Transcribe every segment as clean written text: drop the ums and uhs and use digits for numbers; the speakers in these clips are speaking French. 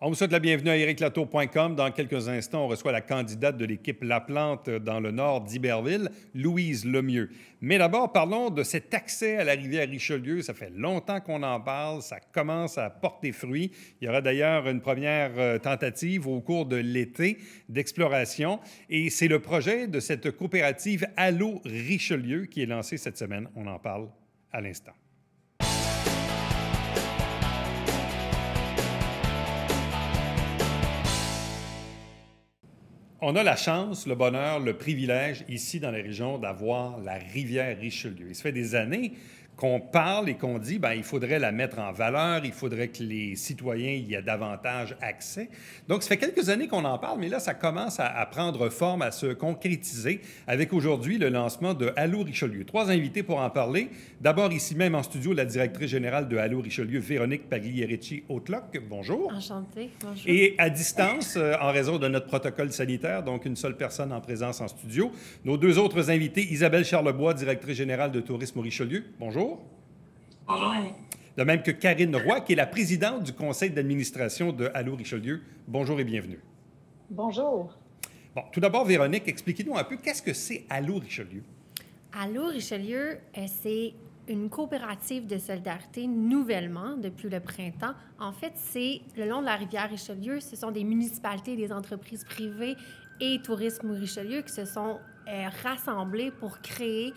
On vous souhaite la bienvenue à ériclatour.com. Dans quelques instants, on reçoit la candidate de l'équipe La Plante dans le nord d'Iberville, Louise Lemieux. Mais d'abord, parlons de cet accès à la rivière Richelieu. Ça fait longtemps qu'on en parle. Ça commence à porter fruit. Il y aura d'ailleurs une première tentative au cours de l'été d'exploration. Et c'est le projet de cette coopérative Allô Richelieu qui est lancé cette semaine. On en parle à l'instant. On a la chance, le bonheur, le privilège ici dans la région d'avoir la rivière Richelieu. Il se fait des années qu'on parle et qu'on dit il faudrait la mettre en valeur, il faudrait que les citoyens y aient davantage accès. Donc, ça fait quelques années qu'on en parle, mais là, ça commence à prendre forme, à se concrétiser avec aujourd'hui le lancement de Allô Richelieu. 3 invités pour en parler. D'abord, ici même en studio, la directrice générale de Allô Richelieu, Véronique Pagliarici-Hautloc. Bonjour. Enchantée. Bonjour. Et à distance, en raison de notre protocole sanitaire, donc une seule personne en présence en studio, nos 2 autres invités, Isabelle Charlebois, directrice générale de Tourisme au Richelieu. Bonjour. Bonjour. De même que Karine Roy, qui est la présidente du conseil d'administration de Allô Richelieu. Bonjour et bienvenue. Bonjour. Bon, tout d'abord, Véronique, expliquez-nous un peu qu'est-ce que c'est Allô Richelieu? Allô Richelieu, c'est une coopérative de solidarité nouvellement depuis le printemps. En fait, c'est le long de la rivière Richelieu, ce sont des municipalités, des entreprises privées et Tourisme Richelieu qui se sont rassemblés pour créer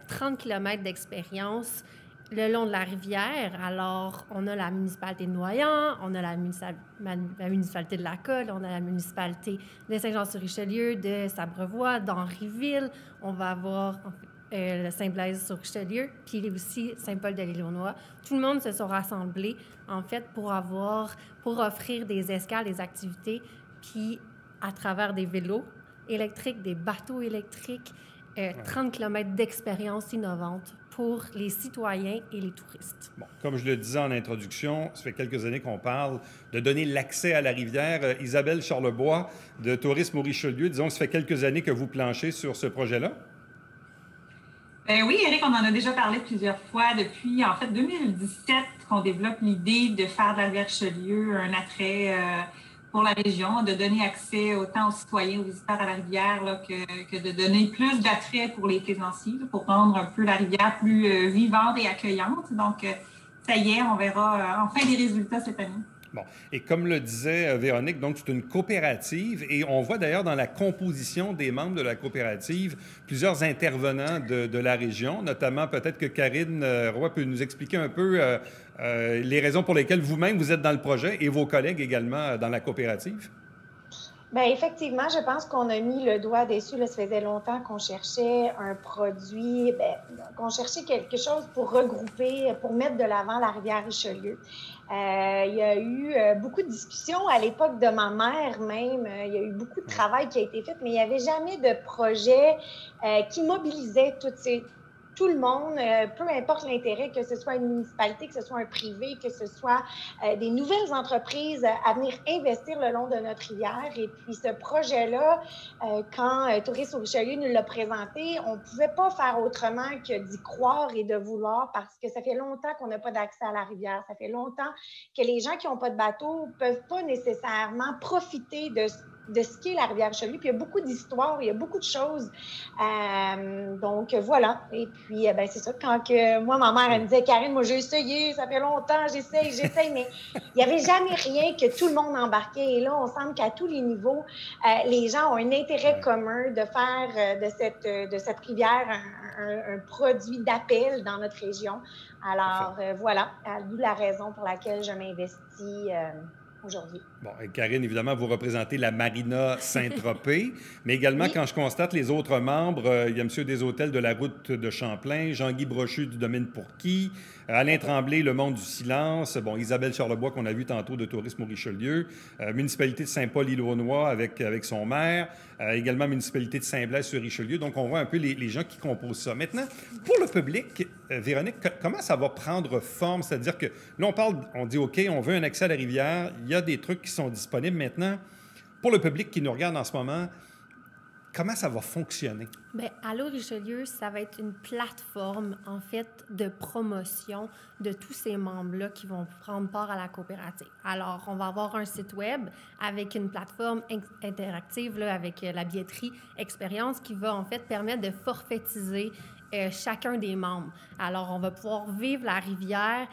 30 km d'expérience le long de la rivière. Alors, on a la municipalité de Noyant, on a la municipalité de Lacolle, on a la municipalité de Saint-Jean-sur-Richelieu, de Sabrevois, d'Henryville. On va avoir le Saint-Blaise-sur-Richelieu, puis aussi Saint-Paul-de-l'Île-aux-Noix. Tout le monde se sont rassemblés, en fait, pour offrir des escales, des activités, puis à travers des vélos électriques, des bateaux électriques, 30 km d'expériences innovantes pour les citoyens et les touristes. Bon, comme je le disais en introduction, ça fait quelques années qu'on parle de donner l'accès à la rivière. Isabelle Charlebois, de Tourisme au Richelieu, disons que ça fait quelques années que vous planchez sur ce projet-là. Oui, Éric, on en a déjà parlé plusieurs fois depuis, en fait, 2017 qu'on développe l'idée de faire de la rivière Richelieu un attrait pour la région, de donner accès autant aux citoyens, aux visiteurs à la rivière là, que de donner plus d'attrait pour les plaisanciers, pour rendre un peu la rivière plus vivante et accueillante. Donc, ça y est, on verra enfin des résultats cette année. Bon. Et comme le disait Véronique, donc c'est une coopérative et on voit d'ailleurs dans la composition des membres de la coopérative plusieurs intervenants de la région, notamment peut-être que Karine Roy peut nous expliquer un peu les raisons pour lesquelles vous-même vous êtes dans le projet et vos collègues également dans la coopérative. Bien, effectivement, je pense qu'on a mis le doigt dessus. Là, ça faisait longtemps qu'on cherchait un produit, qu'on cherchait quelque chose pour regrouper, pour mettre de l'avant la rivière Richelieu. Il y a eu beaucoup de discussions à l'époque de ma mère même. Il y a eu beaucoup de travail qui a été fait, mais il n'y avait jamais de projet qui mobilisait tout le monde, peu importe l'intérêt, que ce soit une municipalité, que ce soit un privé, que ce soit des nouvelles entreprises à venir investir le long de notre rivière. Et puis ce projet-là, quand Tourisme au Richelieu nous l'a présenté, on ne pouvait pas faire autrement que d'y croire et de vouloir parce que ça fait longtemps qu'on n'a pas d'accès à la rivière. Ça fait longtemps que les gens qui n'ont pas de bateau ne peuvent pas nécessairement profiter de ce qu'est la rivière Richelieu. Puis il y a beaucoup d'histoires, il y a beaucoup de choses. Donc voilà. Et puis c'est ça, quand moi, ma mère, elle me disait, Karine, moi j'ai essayé, ça fait longtemps, j'essaye, mais il n'y avait jamais rien que tout le monde embarquait. Et là, on semble qu'à tous les niveaux, les gens ont un intérêt commun de faire de cette rivière un produit d'appel dans notre région. Alors voilà, d'où la raison pour laquelle je m'investis aujourd'hui. Bon, et Karine, évidemment, vous représentez la Marina Saint-Tropez, mais également, quand je constate les autres membres, il y a M. Deshôtels de la route de Champlain, Jean-Guy Brochu du domaine Pourquis, Alain Tremblay, le monde du silence, bon, Isabelle Charlebois, qu'on a vu tantôt de Tourisme au Richelieu, municipalité de Saint-Paul-Île-aux-Noix avec son maire, également municipalité de Saint-Blaise-sur-Richelieu. Donc, on voit un peu les gens qui composent ça. Maintenant, pour le public, Véronique, comment ça va prendre forme? C'est-à-dire que là, on dit, OK, on veut un accès à la rivière, il y a des trucs qui sont disponibles maintenant. Pour le public qui nous regarde en ce moment, Comment ça va fonctionner? Bien, Allô Richelieu, ça va être une plateforme, en fait, de promotion de tous ces membres-là qui vont prendre part à la coopérative. Alors, on va avoir un site web avec une plateforme interactive là, avec la billetterie Expérience qui va, en fait, permettre de forfaitiser chacun des membres. Alors, on va pouvoir vivre la rivière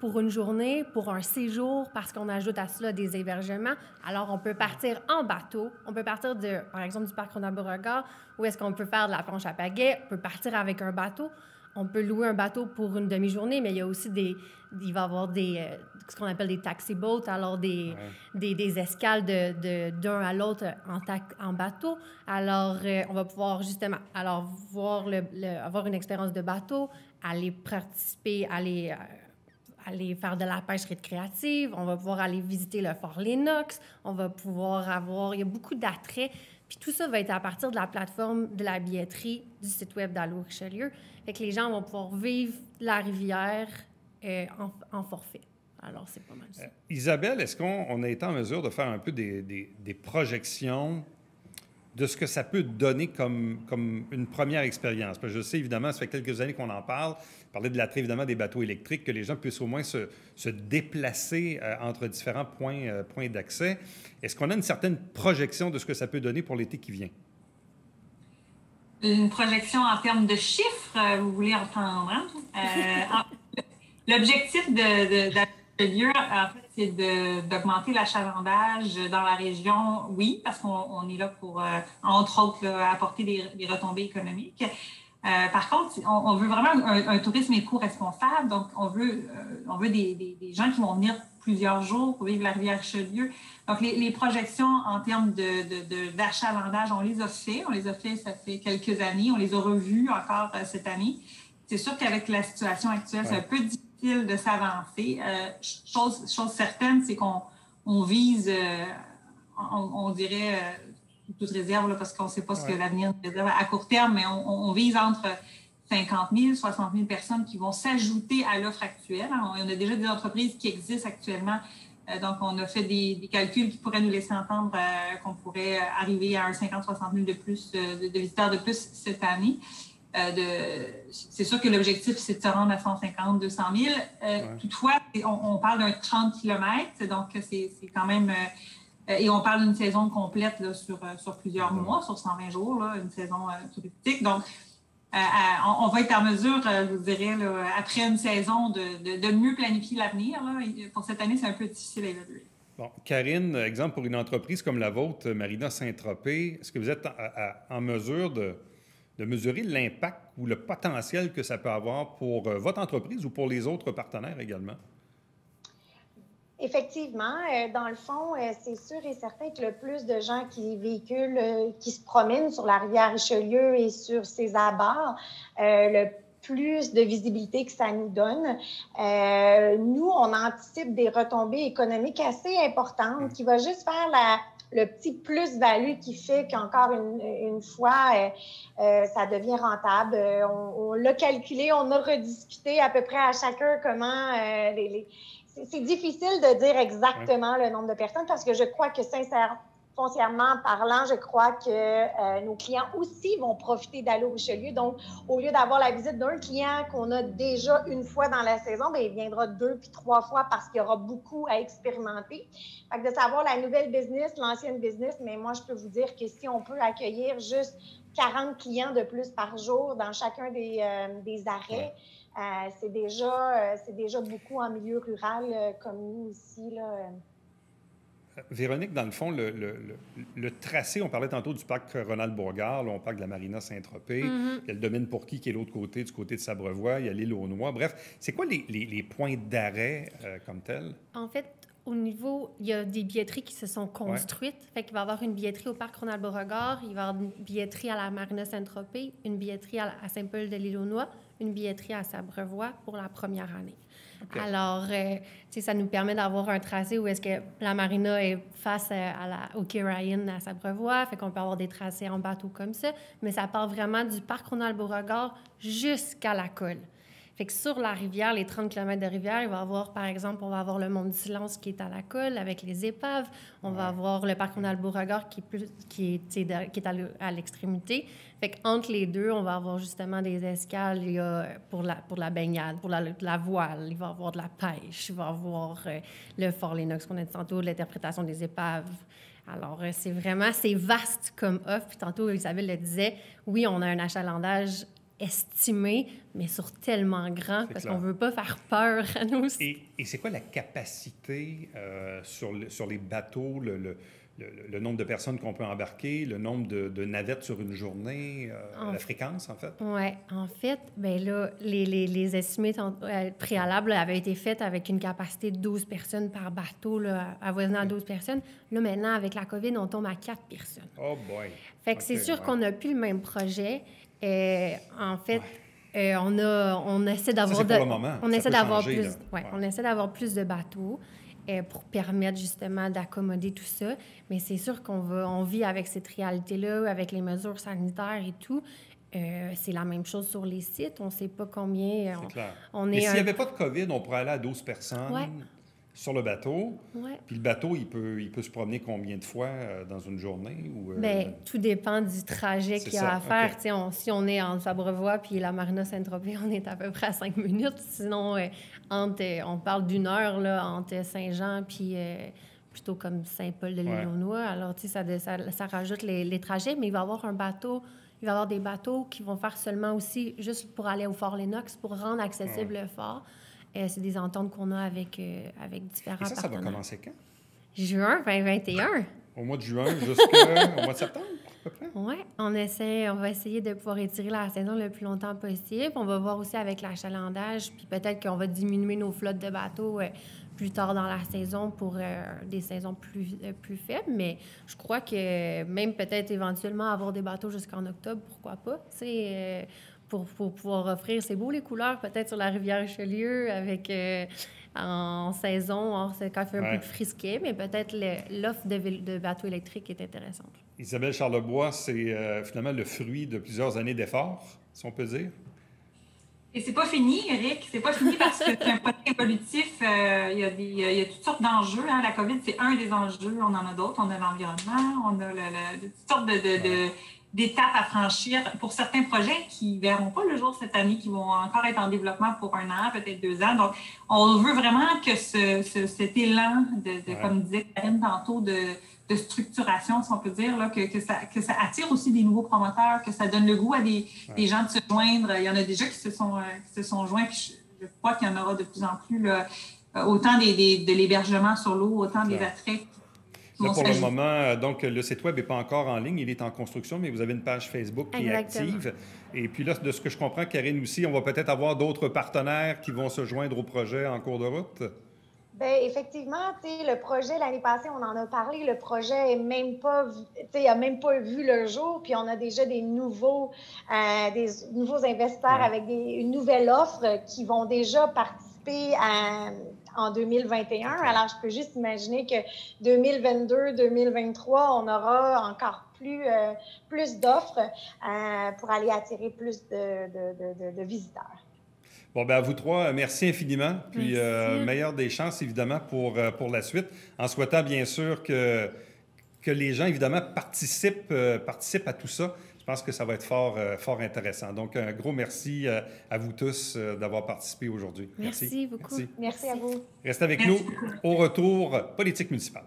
pour une journée, pour un séjour, parce qu'on ajoute à cela des hébergements. Alors, on peut partir en bateau. On peut partir, par exemple, du parc Ronald-Beauregard, où est-ce qu'on peut faire de la planche à pagaie. On peut partir avec un bateau. On peut louer un bateau pour une demi-journée, mais il y a aussi il va y avoir ce qu'on appelle des taxi boats, alors des escales d'un à l'autre en bateau. Alors, on va pouvoir justement avoir une expérience de bateau, aller participer, aller faire de la pêche récréative, on va pouvoir aller visiter le fort Lennox, on va pouvoir il y a beaucoup d'attraits. Puis tout ça va être à partir de la plateforme de la billetterie du site web d'Allô Richelieu. Fait que les gens vont pouvoir vivre la rivière en forfait. Alors, c'est pas mal ça. Isabelle, est-ce qu'on a été en mesure de faire un peu des projections de ce que ça peut donner comme une première expérience? Parce que je sais, évidemment, ça fait quelques années qu'on en parle. Parler de l'attrait, évidemment, des bateaux électriques, que les gens puissent au moins se déplacer entre différents points d'accès. Est-ce qu'on a une certaine projection de ce que ça peut donner pour l'été qui vient? Une projection en termes de chiffres, vous voulez entendre, hein? L'objectif d'Atelier, en fait, c'est d'augmenter l'achalandage dans la région, oui, parce qu'on est là pour, entre autres, là, apporter des retombées économiques. Par contre, on veut vraiment un tourisme éco-responsable, donc on veut des gens qui vont venir plusieurs jours pour vivre la rivière Richelieu. Donc, les projections en termes d'achalandage, on les a fait, ça fait quelques années, on les a revues encore cette année. C'est sûr qu'avec la situation actuelle, c'est un peu difficile de s'avancer. Chose certaine, c'est qu'on vise, on dirait, toute réserve, là, parce qu'on ne sait pas ce que l'avenir nous réserve à court terme, mais on vise entre 50 000, 60 000 personnes qui vont s'ajouter à l'offre actuelle. On a déjà des entreprises qui existent actuellement. Donc, on a fait des calculs qui pourraient nous laisser entendre qu'on pourrait arriver à un 50-60 000 de plus, de visiteurs de plus cette année. C'est sûr que l'objectif, c'est de se rendre à 150 200 000. Toutefois, on parle d'un 30 km, donc c'est quand même... et on parle d'une saison complète là, sur plusieurs mois, sur 120 jours, là, une saison touristique. Donc, on va être en mesure, je vous dirais, là, après une saison, de mieux planifier l'avenir. Là. Pour cette année, c'est un peu difficile à évaluer. Bon, Karine, exemple, pour une entreprise comme la vôtre, Marina Saint-Tropez, est-ce que vous êtes en mesure de mesurer l'impact ou le potentiel que ça peut avoir pour votre entreprise ou pour les autres partenaires également? Effectivement, dans le fond, c'est sûr et certain que le plus de gens qui véhiculent, qui se promènent sur la rivière Richelieu et sur ses abords, le plus de visibilité que ça nous donne. Nous, on anticipe des retombées économiques assez importantes qui va juste faire le petit plus-value qui fait qu'encore une fois, ça devient rentable. On l'a calculé, on a rediscuté à peu près à chacun comment c'est difficile de dire exactement le nombre de personnes parce que je crois que foncièrement parlant, je crois que nos clients aussi vont profiter d'Allô Richelieu. Donc, au lieu d'avoir la visite d'un client qu'on a déjà une fois dans la saison, bien, il viendra 2 puis 3 fois parce qu'il y aura beaucoup à expérimenter. Fait que de savoir la nouvelle business, l'ancienne business, mais moi, je peux vous dire que si on peut accueillir juste 40 clients de plus par jour dans chacun des arrêts, c'est déjà beaucoup en milieu rural comme nous ici, là. Véronique, dans le fond, le tracé, on parlait tantôt du parc Ronald-Beauregard, là, on parle de la Marina Saint-Tropez, il y a le domaine Pourquis qui est l'autre côté, du côté de Sabrevois, il y a l'île aux Noix. Bref, c'est quoi les points d'arrêt comme tels? En fait, au niveau, il y a des billetteries qui se sont construites. Fait qu'il va y avoir une billetterie au parc Ronald-Beauregard, il va y avoir une billetterie à la Marina Saint-Tropez, une billetterie à Saint-Paul-de-l'Île-aux-Noix, une billetterie à Sabrevois pour la première année. Okay. Alors, ça nous permet d'avoir un tracé où est-ce que la marina est face au quai Ryan à Sabrevois, fait qu'on peut avoir des tracés en bateau comme ça, mais ça part vraiment du parc Ronald-Beauregard jusqu'à la colle. Fait que sur la rivière, les 30 km de rivière, il va y avoir, par exemple, on va avoir le Mont du Silence qui est à la colle avec les épaves. On va avoir le parc Ronald Beauregard qui est à l'extrémité. Fait qu'entre les deux, on va avoir justement des escales pour la baignade, pour la voile. Il va y avoir de la pêche. Il va y avoir le Fort Lennox qu'on a dit tantôt, l'interprétation des épaves. Alors, c'est vaste comme offre. Puis tantôt, Isabelle le disait, oui, on a un achalandage estimé, mais sur tellement grand, parce qu'on ne veut pas faire peur à nos... Et c'est quoi la capacité sur les bateaux, le nombre de personnes qu'on peut embarquer, le nombre de navettes sur une journée, la fréquence, en fait? Oui, en fait, bien là, les estimés préalables avaient été faits avec une capacité de 12 personnes par bateau, là, avoisinant à 12 personnes. Là, maintenant, avec la COVID, on tombe à 4 personnes. Oh boy! Fait que c'est sûr qu'on n'a plus le même projet. En fait, on essaie d'avoir... Ça, c'est pour le moment. On essaie d'avoir plus... Ouais. On essaie d'avoir plus de bateaux pour permettre justement d'accommoder tout ça. Mais c'est sûr on vit avec cette réalité-là, avec les mesures sanitaires et tout. C'est la même chose sur les sites. On ne sait pas combien... C'est clair. Mais s'il n'y avait pas de COVID, on pourrait aller à 12 personnes sur le bateau. Ouais. Puis le bateau, il peut se promener combien de fois dans une journée? Bien, tout dépend du trajet qu'il y a à faire. Okay. Si on est entre Sabrevois puis la Marina Saint-Tropez, on est à peu près à 5 minutes. Sinon, on parle d'une heure là, entre Saint-Jean puis plutôt comme Saint-Paul-de-l'Illinois. Alors, ça rajoute les trajets, mais il va y avoir il va y avoir des bateaux qui vont faire seulement aussi juste pour aller au Fort Lennox, pour rendre accessible le fort. C'est des ententes qu'on a avec différents partenaires. Ça va commencer quand? Juin 2021. Au mois de juin jusqu'au mois de septembre, à peu près? Oui, on va essayer de pouvoir étirer la saison le plus longtemps possible. On va voir aussi avec l'achalandage, puis peut-être qu'on va diminuer nos flottes de bateaux plus tard dans la saison pour des saisons plus faibles. Mais je crois que même peut-être éventuellement avoir des bateaux jusqu'en octobre, pourquoi pas, pour pouvoir offrir... C'est beau, les couleurs, peut-être sur la rivière Richelieu, avec en saison, quand il fait un peu de frisquet, mais peut-être l'offre de bateaux électriques est intéressante. Isabelle Charlebois, c'est finalement le fruit de plusieurs années d'efforts, si on peut dire. Et c'est pas fini, Éric. C'est pas fini parce que c'est un projet évolutif. Il y a toutes sortes d'enjeux. Hein. La COVID, c'est un des enjeux. On en a d'autres. On a l'environnement. On a toutes sortes d'étapes à franchir pour certains projets qui ne verront pas le jour cette année, qui vont encore être en développement pour 1 an, peut-être 2 ans. Donc, on veut vraiment que cet élan comme disait Karine tantôt, de structuration, si on peut dire, là, que ça attire aussi des nouveaux promoteurs, que ça donne le goût à des gens de se joindre. Il y en a déjà qui se sont joints, puis je crois qu'il y en aura de plus en plus, là, autant de l'hébergement sur l'eau, autant des attraits. Là, pour le moment, donc, le site Web n'est pas encore en ligne, il est en construction, mais vous avez une page Facebook qui est active. Et puis là, de ce que je comprends, Karine aussi, on va peut-être avoir d'autres partenaires qui vont se joindre au projet en cours de route? Bien, effectivement, le projet, l'année passée, on en a parlé, le projet n'a même pas vu le jour, puis on a déjà des nouveaux investisseurs avec une nouvelle offre qui vont déjà participer en 2021. Alors, je peux juste imaginer que 2022, 2023, on aura encore plus d'offres pour aller attirer plus de visiteurs. Bon, bien, à vous trois, merci infiniment. Puis, meilleure des chances, évidemment, pour la suite, en souhaitant, bien sûr, que les gens, évidemment, participent à tout ça. Je pense que ça va être fort intéressant. Donc, un gros merci à vous tous d'avoir participé aujourd'hui. Merci beaucoup. Merci à vous. Restez avec nous. Au retour, politique municipale.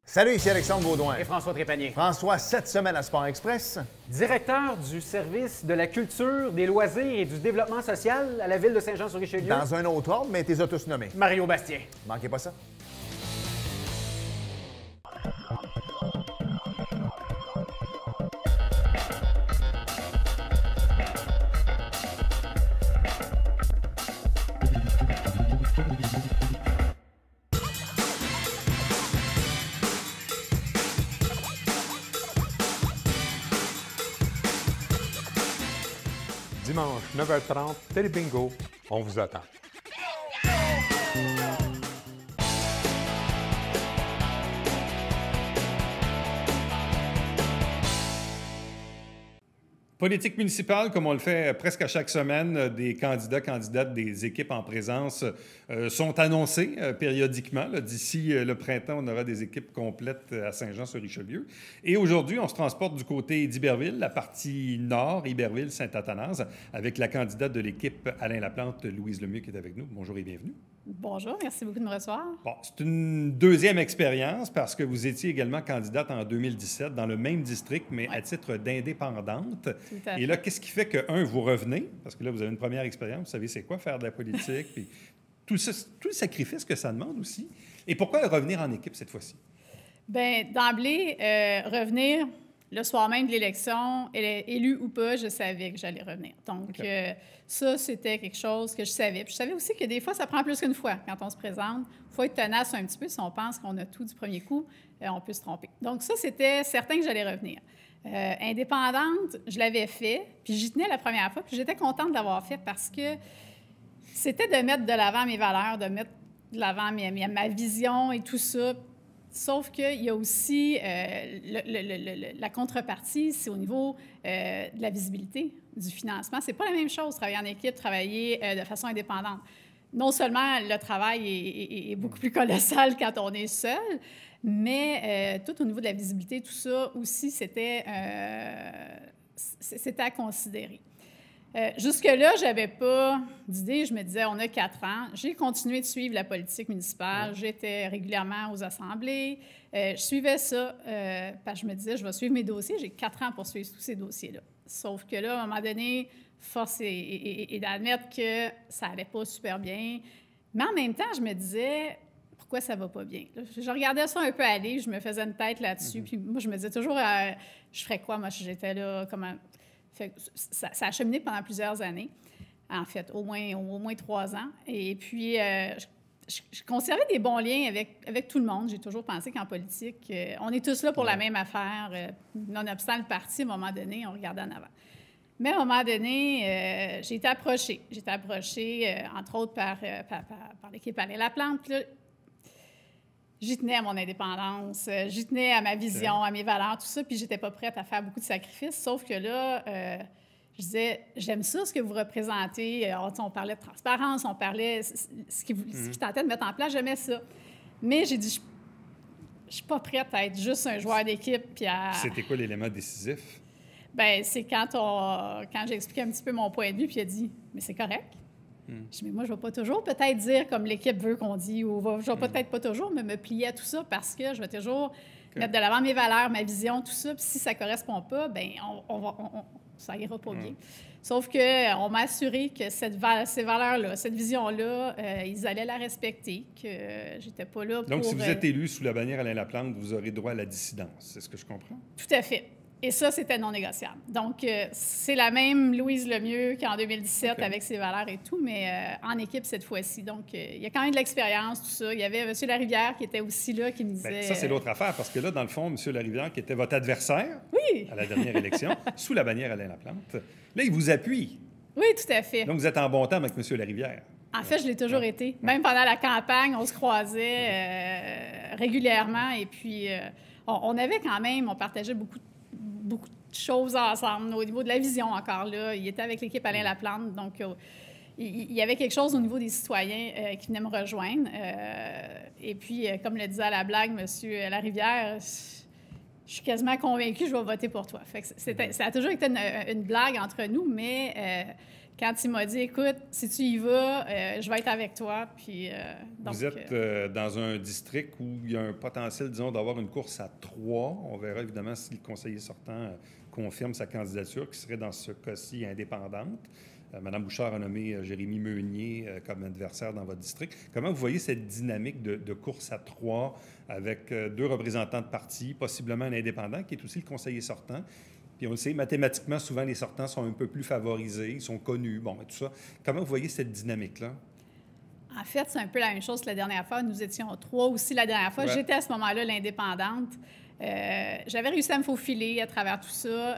Salut, ici Alexandre Baudouin. Et François Trépanier. François, cette semaine à Sport Express. Directeur du service de la culture, des loisirs et du développement social à la ville de Saint-Jean-sur-Richelieu. Dans un autre ordre, mais t'es tous nommés. Mario Bastien. Manquez pas ça. Dimanche, 9h30, Télé Bingo. On vous attend. Politique municipale, comme on le fait presque à chaque semaine, des candidats, candidates, des équipes en présence sont annoncés périodiquement. D'ici le printemps, on aura des équipes complètes à Saint-Jean-sur-Richelieu. Et aujourd'hui, on se transporte du côté d'Iberville, la partie nord, Iberville-Saint-Athanase, avec la candidate de l'équipe Alain Laplante, Louise Lemieux, qui est avec nous. Bonjour et bienvenue. Bonjour, merci beaucoup de me recevoir. Bon, c'est une deuxième expérience parce que vous étiez également candidate en 2017 dans le même district, mais à titre d'indépendante. Et là, qu'est-ce qui fait que, vous revenez? Parce que là, vous avez une première expérience, vous savez c'est quoi faire de la politique, puis tout le sacrifice que ça demande aussi. Et pourquoi revenir en équipe cette fois-ci? Bien, d'emblée, revenir le soir même de l'élection, élu ou pas, je savais que j'allais revenir. Donc, ça, c'était quelque chose que je savais. Puis je savais aussi que des fois, ça prend plus qu'une fois quand on se présente. Il faut être tenace un petit peu. Si on pense qu'on a tout du premier coup, on peut se tromper. Donc, ça, c'était certain que j'allais revenir. Indépendante, je l'avais fait, puis j'y tenais la première fois, puis j'étais contente de l'avoir fait parce que c'était de mettre de l'avant mes valeurs, de mettre de l'avant ma vision et tout ça. Sauf qu'il y a aussi la contrepartie, c'est au niveau de la visibilité, du financement. C'est pas la même chose, travailler en équipe, travailler de façon indépendante. Non seulement le travail est beaucoup plus colossal quand on est seul, mais tout au niveau de la visibilité, tout ça aussi, c'était à considérer. Jusque-là, je n'avais pas d'idée. Je me disais, on a 4 ans. J'ai continué de suivre la politique municipale. J'étais régulièrement aux assemblées. Je suivais ça parce que je me disais, je vais suivre mes dossiers. J'ai 4 ans pour suivre tous ces dossiers-là. Sauf que là, à un moment donné, force est d'admettre que ça n'allait pas super bien. Mais en même temps, je me disais, pourquoi ça ne va pas bien? Là, je regardais ça un peu aller. Je me faisais une tête là-dessus. Puis moi, je me disais toujours, je ferais quoi, moi, si j'étais là? Comment... Fait que ça a cheminé pendant plusieurs années, en fait, au moins 3 ans. Et puis, je conservais des bons liens avec tout le monde. J'ai toujours pensé qu'en politique, on est tous là pour la même affaire. Nonobstant le parti, à un moment donné, on regardait en avant. Mais à un moment donné, j'ai été approchée. J'ai été approchée, entre autres, par l'équipe Alain Laplante. Puis là, j'y tenais à mon indépendance, j'y tenais à ma vision, à mes valeurs, tout ça, puis j'étais pas prête à faire beaucoup de sacrifices. Sauf que là, je disais, j'aime ça, ce que vous représentez. On parlait de transparence, on parlait ce qui tentait de mettre en place, j'aimais ça. Mais j'ai dit, je suis pas prête à être juste un joueur d'équipe. Puis C'était quoi l'élément décisif? Bien, c'est quand j'ai expliqué un petit peu mon point de vue, puis il a dit, mais c'est correct. Je dis, mais moi, je ne vais pas toujours peut-être dire comme l'équipe veut qu'on dit, ou je ne vais peut-être pas toujours me plier à tout ça parce que je vais toujours mettre de l'avant mes valeurs, ma vision, tout ça. Puis si ça ne correspond pas, bien, ça n'ira pas bien. Sauf qu'on m'a assuré que ces valeurs-là, cette vision-là, ils allaient la respecter, que j'étais pas là pour... Donc, si vous êtes élu sous la bannière Alain Laplante, vous aurez droit à la dissidence. C'est ce que je comprends? Tout à fait. Et ça, c'était non négociable. Donc, c'est la même Louise Lemieux qu'en 2017 avec ses valeurs et tout, mais en équipe cette fois-ci. Donc, il y a quand même de l'expérience, tout ça. Il y avait M. Larivière qui était aussi là, qui me disait... Bien, ça, c'est l'autre affaire, parce que là, dans le fond, M. Larivière, qui était votre adversaire à la dernière élection, sous la bannière Alain Laplante, là, il vous appuie. Oui, tout à fait. Donc, vous êtes en bon temps avec M. Larivière. En fait, je l'ai toujours été. Même pendant la campagne, on se croisait régulièrement. Et puis, on avait quand même, on partageait beaucoup de choses ensemble, au niveau de la vision encore là. Il était avec l'équipe Alain Laplante, donc il y avait quelque chose au niveau des citoyens qui venaient me rejoindre. Et puis, comme le disait à la blague M. Larivière, je suis quasiment convaincue que je vais voter pour toi. Fait que ça a toujours été une blague entre nous, mais quand il m'a dit, écoute, si tu y vas, je vais être avec toi. Puis, donc, vous êtes dans un district où il y a un potentiel, disons, d'avoir une course à 3. On verra évidemment si le conseiller sortant confirme sa candidature, qui serait dans ce cas-ci indépendante. Mme Bouchard a nommé Jérémy Meunier comme adversaire dans votre district. Comment vous voyez cette dynamique de course à 3 avec 2 représentants de parti, possiblement un indépendant, qui est aussi le conseiller sortant? Puis on le sait, mathématiquement, souvent, les sortants sont un peu plus favorisés, ils sont connus, bon, tout ça. Comment vous voyez cette dynamique-là? En fait, c'est un peu la même chose que la dernière fois. Nous étions 3 aussi la dernière fois. Ouais. J'étais à ce moment-là l'indépendante. J'avais réussi à me faufiler à travers tout ça.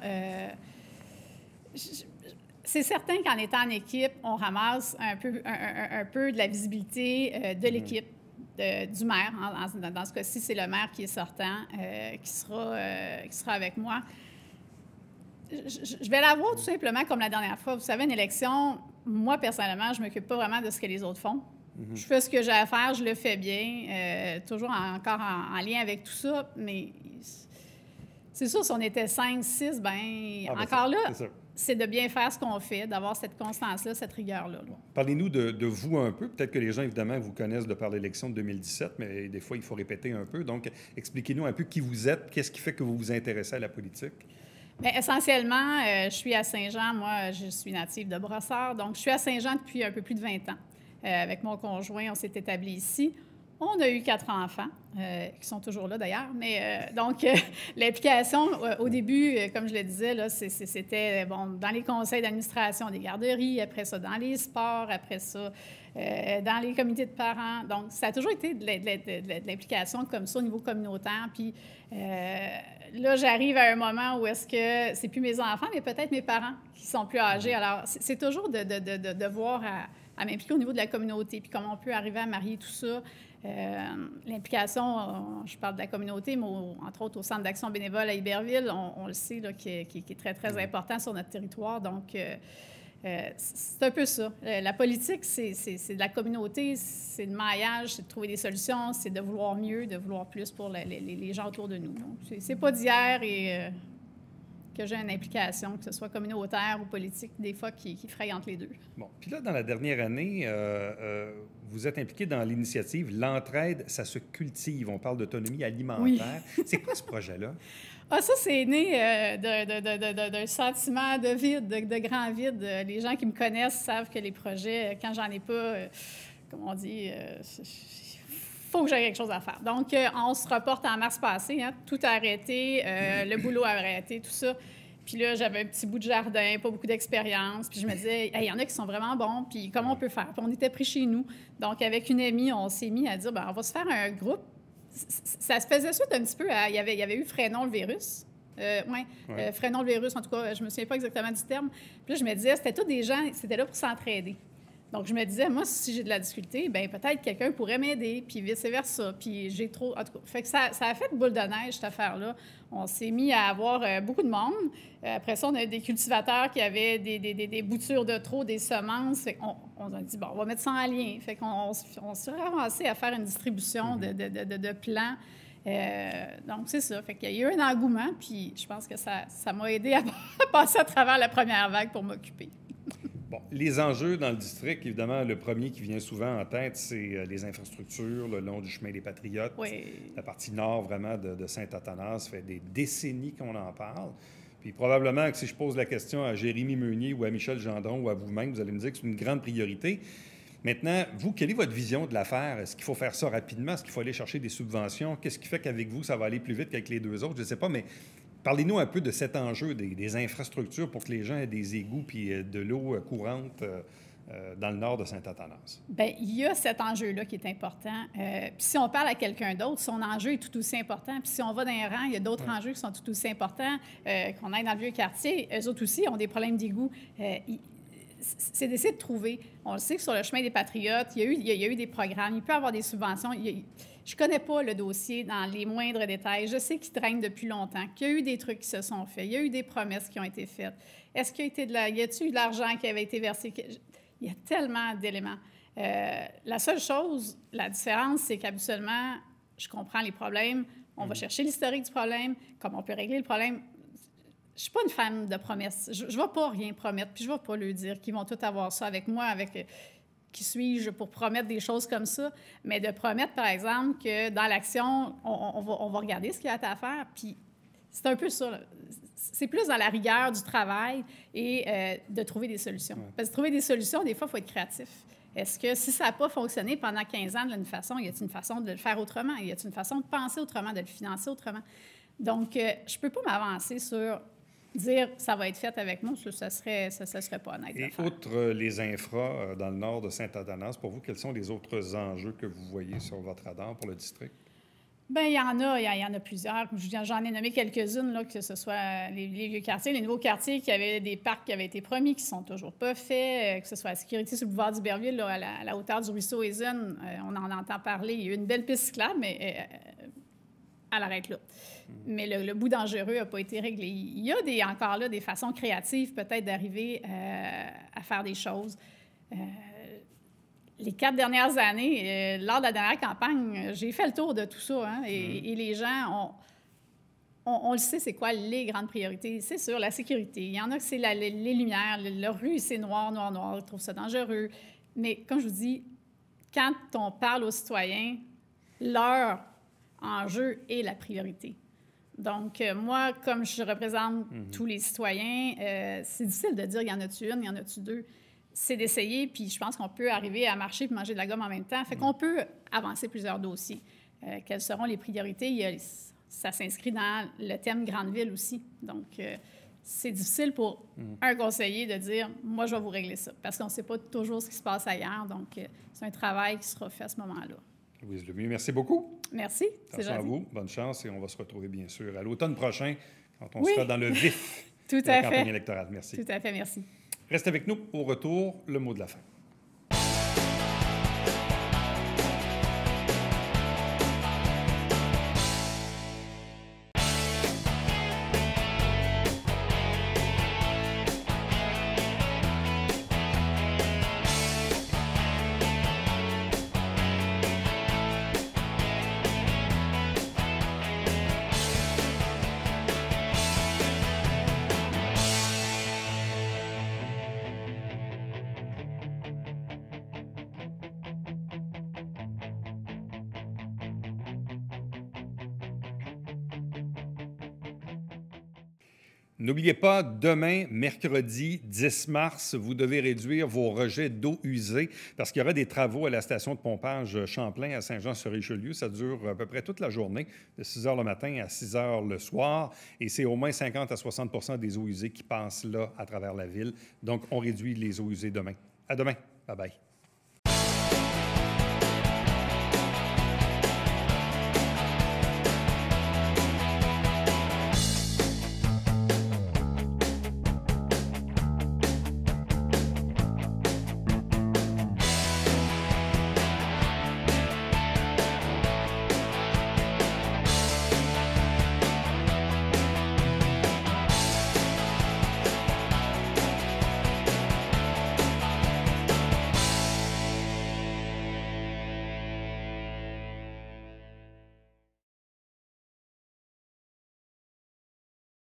c'est certain qu'en étant en équipe, on ramasse un peu de la visibilité de l'équipe, du maire. Dans ce cas-ci, c'est le maire qui est sortant, qui sera avec moi. Je vais l'avoir tout simplement comme la dernière fois. Vous savez, une élection, moi, personnellement, je ne m'occupe pas vraiment de ce que les autres font. Je fais ce que j'ai à faire, je le fais bien, toujours encore en lien avec tout ça, mais c'est sûr, si on était 5, 6, encore là, c'est de bien faire ce qu'on fait, d'avoir cette constance-là, cette rigueur-là. Parlez-nous de vous un peu. Peut-être que les gens, évidemment, vous connaissent de par l'élection de 2017, mais des fois, il faut répéter un peu. Donc, expliquez-nous un peu qui vous êtes, qu'est-ce qui fait que vous vous intéressez à la politique? Bien, essentiellement, je suis à Saint-Jean. Moi, je suis native de Brossard, donc je suis à Saint-Jean depuis un peu plus de 20 ans. Avec mon conjoint, on s'est établi ici. On a eu 4 enfants, qui sont toujours là d'ailleurs. Mais donc, l'implication, au début, comme je le disais, là, c'était dans les conseils d'administration des garderies, après ça, dans les sports, après ça, dans les comités de parents. Donc, ça a toujours été de l'implication comme ça au niveau communautaire. Puis là, j'arrive à un moment où est-ce que c'est plus mes enfants, mais peut-être mes parents qui sont plus âgés. Alors, c'est toujours de voir à m'impliquer au niveau de la communauté, puis comment on peut arriver à marier tout ça. L'implication, je parle de la communauté, mais entre autres au Centre d'action bénévole à Iberville, on le sait, là, qui est très, très important sur notre territoire. Donc, c'est un peu ça. La politique, c'est de la communauté, c'est le maillage, c'est de trouver des solutions, c'est de vouloir mieux, de vouloir plus pour les gens autour de nous. Donc, c'est pas d'hier que j'ai une implication, que ce soit communautaire ou politique, des fois qui fraye entre les deux. Bon. Puis là, dans la dernière année, vous êtes impliqué dans l'initiative « L'entraide, ça se cultive ». On parle d'autonomie alimentaire. Oui. C'est quoi ce projet-là? Ah, ça, c'est né d'un sentiment de vide, de grand vide. Les gens qui me connaissent savent que les projets, quand j'en ai pas, comme on dit, faut que j'ai quelque chose à faire. Donc, on se reporte en mars passé, hein, tout a arrêté, le boulot a arrêté, tout ça. Puis là, j'avais un petit bout de jardin, pas beaucoup d'expérience. Puis je me disais, il y en a qui sont vraiment bons, puis comment on peut faire? Puis on était pris chez nous. Donc, avec une amie, on s'est mis à dire, on va se faire un groupe. Ça se faisait suite un petit peu à... Il y avait eu Freinons le virus. Freinons le virus, en tout cas, je me souviens pas exactement du terme. Puis là, je me disais, c'était tous des gens, c'était là pour s'entraider. Donc, je me disais, moi, si j'ai de la difficulté, bien peut-être quelqu'un pourrait m'aider, puis vice-versa. Puis j'ai trop... En tout cas, fait que ça a fait boule de neige, cette affaire-là. On s'est mis à avoir beaucoup de monde. Après ça, on a des cultivateurs qui avaient des boutures de trop, des semences. Fait on a dit, on va mettre ça en lien. Fait qu'on s'est avancé à faire une distribution de plants. Donc, c'est ça. Fait qu'il y a eu un engouement, puis je pense que ça m'a aidé à passer à travers la première vague pour m'occuper. Bon, les enjeux dans le district, évidemment, le premier qui vient souvent en tête, c'est les infrastructures le long du chemin des Patriotes. Oui. La partie nord, vraiment, de Saint-Athanas. Ça fait des décennies qu'on en parle. Puis probablement que si je pose la question à Jérémy Meunier ou à Michel Gendron ou à vous-même, vous allez me dire que c'est une grande priorité. Maintenant, vous, quelle est votre vision de l'affaire? Est-ce qu'il faut faire ça rapidement? Est-ce qu'il faut aller chercher des subventions? Qu'est-ce qui fait qu'avec vous, ça va aller plus vite qu'avec les deux autres? Je ne sais pas, mais parlez-nous un peu de cet enjeu des infrastructures pour que les gens aient des égouts puis de l'eau courante dans le nord de Saint-Athanas. Bien, il y a cet enjeu-là qui est important. Puis si on parle à quelqu'un d'autre, son enjeu est tout aussi important. Puis si on va dans un rang, il y a d'autres enjeux qui sont tout aussi importants. Qu'on aille dans le vieux quartier, eux autres aussi ont des problèmes d'égout. C'est d'essayer de trouver. On le sait que sur le chemin des Patriotes, il y a eu des programmes, il peut y avoir des subventions. Je ne connais pas le dossier dans les moindres détails. Je sais qu'il traîne depuis longtemps, qu'il y a eu des trucs qui se sont faits, il y a eu des promesses qui ont été faites. Est-ce qu'il y a eu de l'argent qui avait été versé? Il y a tellement d'éléments. La seule chose, la différence, c'est qu'habituellement, je comprends les problèmes, on va chercher l'historique du problème, comment on peut régler le problème. Je ne suis pas une fan de promesses. Je ne vais pas rien promettre, puis je ne vais pas leur dire qu'ils vont tout avoir ça avec moi, avec qui suis-je pour promettre des choses comme ça. Mais de promettre, par exemple, que dans l'action, on va regarder ce qu'il y a à faire, puis c'est un peu ça, là. C'est plus dans la rigueur du travail et de trouver des solutions. Parce que trouver des solutions, des fois, il faut être créatif. Est-ce que si ça n'a pas fonctionné pendant 15 ans d'une façon, y a-t-il une façon de le faire autrement? Y a-t-il une façon de penser autrement, de le financer autrement? Donc, je ne peux pas m'avancer sur dire ça va être fait avec moi, ça serait pas honnête. Et outre les infras dans le nord de Saint-Athanas, pour vous, quels sont les autres enjeux que vous voyez sur votre radar pour le district? Bien, il y en a plusieurs. J'en ai nommé quelques-unes, là, que ce soit les vieux quartiers, les nouveaux quartiers qui avaient des parcs qui avaient été promis, qui ne sont toujours pas faits, que ce soit la sécurité sur le boulevard d'Iberville, là, à la hauteur du ruisseau Hazen, on en entend parler. Il y a eu une belle piste cyclable, mais elle arrête là. Mais le bout dangereux n'a pas été réglé. Il y a encore là des façons créatives peut-être d'arriver à faire des choses. Les 4 dernières années, lors de la dernière campagne, j'ai fait le tour de tout ça. Hein, et les gens, on le sait, c'est quoi les grandes priorités? C'est sûr, la sécurité. Il y en a que c'est les lumières. La rue, c'est noir, noir, noir. Ils trouvent ça dangereux. Mais comme je vous dis, quand on parle aux citoyens, leur enjeu est la priorité. Donc, moi, comme je représente tous les citoyens, c'est difficile de dire, il y en a-tu une, il y en a-tu deux? C'est d'essayer, puis je pense qu'on peut arriver à marcher et manger de la gomme en même temps. Fait qu'on peut avancer plusieurs dossiers. Quelles seront les priorités? Ça s'inscrit dans le thème Grande Ville aussi. Donc, c'est difficile pour un conseiller de dire « moi, je vais vous régler ça », parce qu'on ne sait pas toujours ce qui se passe ailleurs. Donc, c'est un travail qui sera fait à ce moment-là. Louise Lemieux, merci beaucoup. Merci, c'est gentil. À vous, bonne chance, et on va se retrouver, bien sûr, à l'automne prochain, quand on sera dans le vif de la campagne électorale. Merci. Tout à fait, merci. Reste avec nous. Au retour, le mot de la fin. N'oubliez pas, demain, mercredi 10 mars, vous devez réduire vos rejets d'eau usée parce qu'il y aura des travaux à la station de pompage Champlain à Saint-Jean-sur-Richelieu. Ça dure à peu près toute la journée, de 6 heures le matin à 6 heures le soir. Et c'est au moins 50 à 60 des eaux usées qui passent là à travers la ville. Donc, on réduit les eaux usées demain. À demain. Bye-bye.